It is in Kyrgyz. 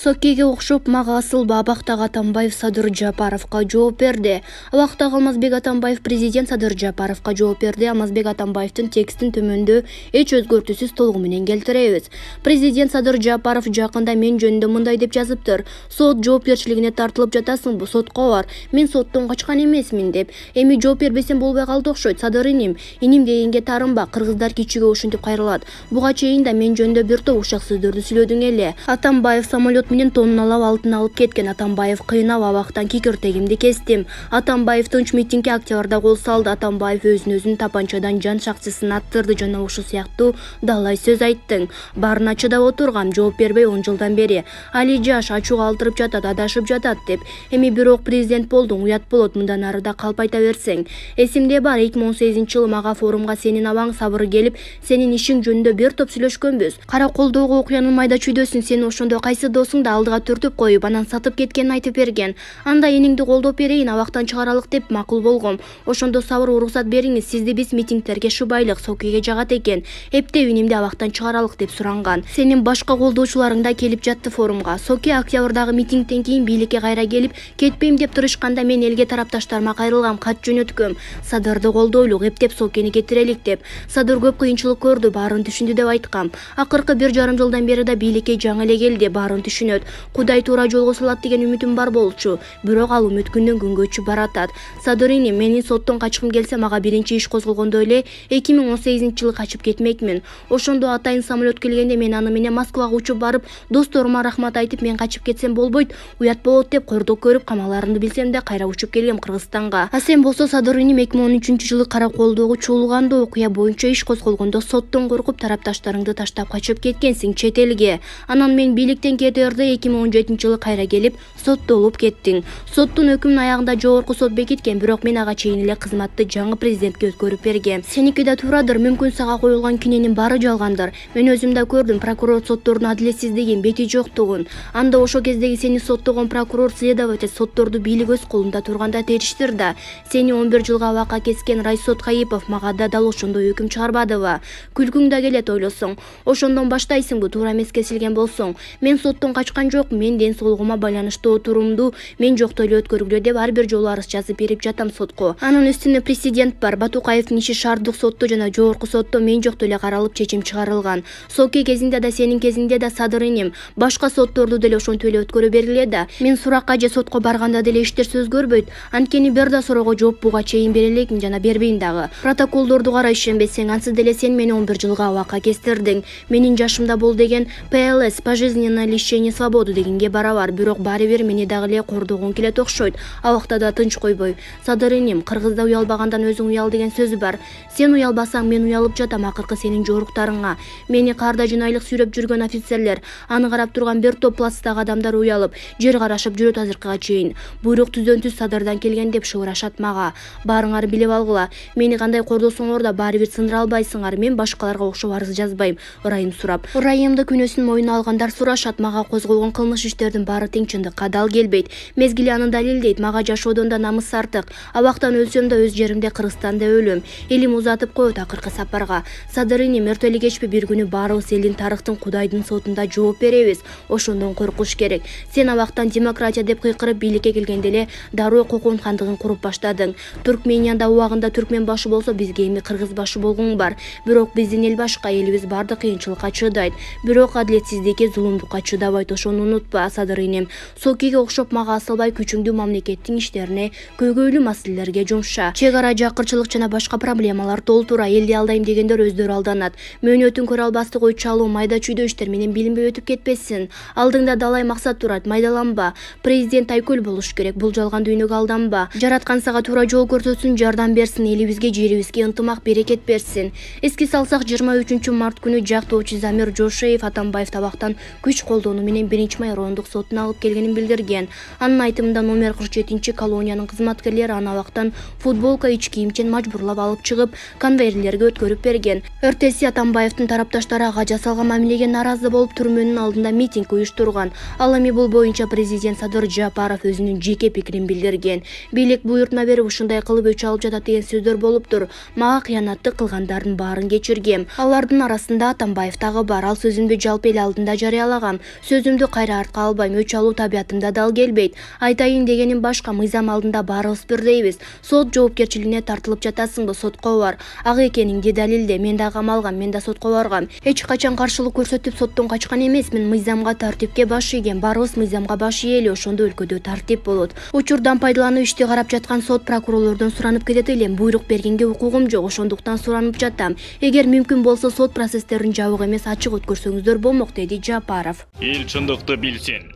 Сокеге окшоп мага асылба абактагы Атамбаев Садыр Жапаровго жооп берди. Абактагы Алмазбек Атамбаев президент Садыр Жапаровго жооп берди. Алмазбек Атамбаевдин текстин төмөндө эч өзгөртүүсүз толугу менен келтиребиз. Президент Садыр Жапаров жакында мен жөнүндө мындай деп жазыптыр: сот жоопкерчилигине тартылып жатасыңбы, сотко бар. Мен соттон качкан эмесмин деп. Эми жооп бербесем болбой калды окшойт. Садыр иним дегенге тарынба. Кыргыздар кичиге ушинтип кайрылат. Буга чейин да мен жөнүндө бир топ ушак сөздөрдү сүйлөдүң эле. Атамбаев самолет менен тонналап алтын алып кеткен. Атамбаев кыйнап абактан кикиртегимди кестим. Атамбаев тынч митингге октябрда кол салды. Атамбаев өзүн тапанчадан жан шакчысын аттырды жана ушул сыяктуу далай сөз айттың. Баарына чыдап отургам, жооп бербей 10 жылдан бери. Али жаш, ачууга алтырып жатат, адашып жатат деп. Эми бирок президент болдуң, уят болот, мындан ары да калп айта берсең. Эсимде бар, 2018-жылы мага форумга сенин абаң Сабыр келип, сенин ишиң жөнүндө бир топ сүйлөшкөнбүз. Кара колдоого окуянын майда чүйдөсүн, сени ошондо кайсы досуң да алдыга түртүп коюп, анан сатып кеткенин айтып берген. Анда эниңди колдоп берейин, абактан чыгаралык деп макул болгом. Ошондо Сабыр уруксат бериңиз, сизди биз митингдерге шыбайлык, Сокеге жагат экен. Эптеп инимди абактан чыгаралык деп суранган. Сенин башка колдоочуларың да келип жатты форумга. Соке октябрдагы митингден кийин бийликке кайра келип, кетпейм деп турушканда мен элге тарапташтарыма кайрылгам, кат жөнөткөм. Садырды колдойлук, эптеп Сокени кетирелик деп. Садыр көп кыйынчылык көрдү, баарын түшүндү деп айткам. Акыркы 1,5 жылдан бери да бийликке жаңы эле келди, баарын түшүнөт. Кудай туура жолго салат деген үмүтүм бар болчу. Бирок ал үмүт күндөн күнгө өчүп баратат. Садыр иним, менин соттон качкым келсе, мага биринчи иш козголгондо эле 2018-жылы качып кетмекмин. Ошондо атайын самолет келгенде мен аны менен Москвага учуп барып, досторума рахмат айтып, мен качып кетсем болбойт, уят болот деп кордук көрүп, камаларымды билсем да кайра учуп келгем Кыргызстанга. А сен болсо Садыр иним 2013-жылы кара колдоого чуулганда окуя боюнча иш козголгондо соттон коркуп тарапташтарыңды таштап качып кеткенсиң чет элге. Анан мен бийликтен кетерде 2017-жылы кайра келип соттолуп кеттиң. Соттун өкүмүнүн аягында жогорку сот бекиткен, бирок мен ага чейин эле кызматты жаңы президентке өткөрүп бергем. Сеники да туурадыр, мүмкүн сага коюлган күнөөнүн баары жалгандыр. Мен өзүм да көрдүм прокурор соттордун адилетсиздигин, бети жоктугун. Анда ошо кездеги сени соттогон прокурор, следователь сотторду бийлик өз колунда турганда териштир да. Сени 11 жылга абакка кескен Райсот Кайыпов мага да дал ошондой өкүм чыгарбадыбы? Күлкүң да келет ойлосоң. Ошондон баштайсыңбы, туура эмес кесилген болсоң. Мен соттон качкан жокмун, мен ден соолугума байланыштуу отурумду мен жокто эле өткөргүлө деп ар бир жолу арыз жазып берип жатам сотко. Анын үстүнө президент бар. Батукаевдин иши шаардык сотто жана жогорку сотто мен жокто эле каралып чечим чыгарылган. Соке кезинде да сенин кезиңде да Садыр иним башка сотторду деле ошентип эле өткөрө бергиле да. Мен суракка же сотко барганда деле иштер өзгөрбөйт. Анткени бир да суроого жооп буга чейин бере элекмин жана бербейм дагы. Протоколдорду кара ишенбесең, ансыз деле сен мени 11 жылга абакка кестирдиң. Менин жашымда бол деген ПЛС, пожизненное лишение свободы дегенге барабар, бирок баары бир мени дагы эле кордогоң келет окшойт. Абакта да тынч койбой. Садыр иним, Кыргызда уялбагандан өзүң уял деген сөз бар. Сен уялбасаң мен уялып жатам, акыркы сенин жоруктарыңа. Мени карда жынайлык сүйрөп жүргөн офицерлер, аны карап турган бир топ плацтагы адамдар уялып, жер карашып жүрөт азыркыга чейин. Буйрук түздөн-түз Садырдан келген деп шыбырашат мага. Баарыңар билип алгыла. Мени кандай кордосоңор да баары бир сындыра албайсыңар. Мен башкаларга окшоп арыз жазбайм. Ырайым сурап. Ырайымды күнөөсүн мойнуна алгандар сурашат. Мага козголгон кылмыш иштердин баары тең чындыкка дал келбейт. Мезгили аны далилдейт. Мага жашоодон да намыс артык. Абактан өлсөм да өз жеримде Кыргызстанда өлөм. Элим узатып коет акыркы сапарга. Садыр иним, эртели кечпи бир күнү баарыбыз элдин тарыхтын Кудайдын сотунда жооп беребиз. Ошондон коркуш керек. Сен абактан демократия деп кыйкырып бийликке келгенде эле дароо Кокон хандыгын куруп баштадың. Туркменияда убагында түркмен башы болсо, бизге эми кыргыз башы болгоң бар. Бирок биздин эл башка, элибиз бардык кыйынчылыкка чыдайт. Бирок адилетсиздикке, зулумдукка чыдабайт. Ошону унутпа, Садыр иним. Сокеге окшоп мага асылбай күчүңдү мамлекеттин иштерине, көйгөйлүү маселелерге жумша. Чек ара жакырчылык жана башка проблемалар толтура. Элди алдайм дегендер өздөрү алданат. Мөөнөтүн көрө албастык ой чалуу, майда чүйдө иштер менен билинбей өтүп кетпесин. Алдыңда далай максат турат, майдаланба. Президент айкөл болуш керек, бул жалган дүйнөгө алданба. Жараткан сага туура жол көрсөтсүн, жардам берсин, элибизге, жерибизге ынтымак, берекет берсин. Эске салсак, 23-март күнү жактоочу Замир Жошеев Атамбаев табактан күч колдонуу менен 1-май райондук сотуна алып келгенин билдирген. Анын айтымында номер 47 колониянын кызматкерлери аны абактан футболка, ич кийимчен мажбурлап алып чыгып, конвейерлерге өткөрүп берген. Эртеси Атамбаевдин тарапташтары ага жасалган мамилеге нааразы болуп түрмөнүн алдында митинг уюштурган. Ал эми бул боюнча президент Садыр Жапаров өзүнүн жеке пикирин билдирген. Бийлик буйртма берип ушундай кылып өч алып жатат деген сөздөр болуптур. Мага кыянатты кылгандардын баарын кечиргем. Алардын арасында Атамбаев дагы бар. Ал сөзүмдү жалпы эл алдында жарыялагам. Сөзүм өзүмдү кайра артка албайм, өч алуу табиятымда дал келбейт. Айтайын дегеним башка, мыйзам алдында баарыбыз бирдейбиз. Сот жоопкерчилигине тартылып жатасыңбы, сотко бар. Ак экениңди далилде, мен да камалгам, мен да сотко баргам. Эч качан каршылык көрсөтүп соттон качкан эмесмин. Мыйзамга, тартипке баш ийген, баарыбыз мыйзамга баш ийели, ошондо өлкөдө тартип болот. Учурдан пайдаланып ишти карап жаткан сот прокурорлордон суранып кетет элем. Буйрук бергенге укугум жок, ошондуктан суранып жатам. Эгер мүмкүн болсо сот процесстерин жабык эмес, ачык өткөрсөңүздөр болмок, деди Жапаров. Эл чындыкты билсин.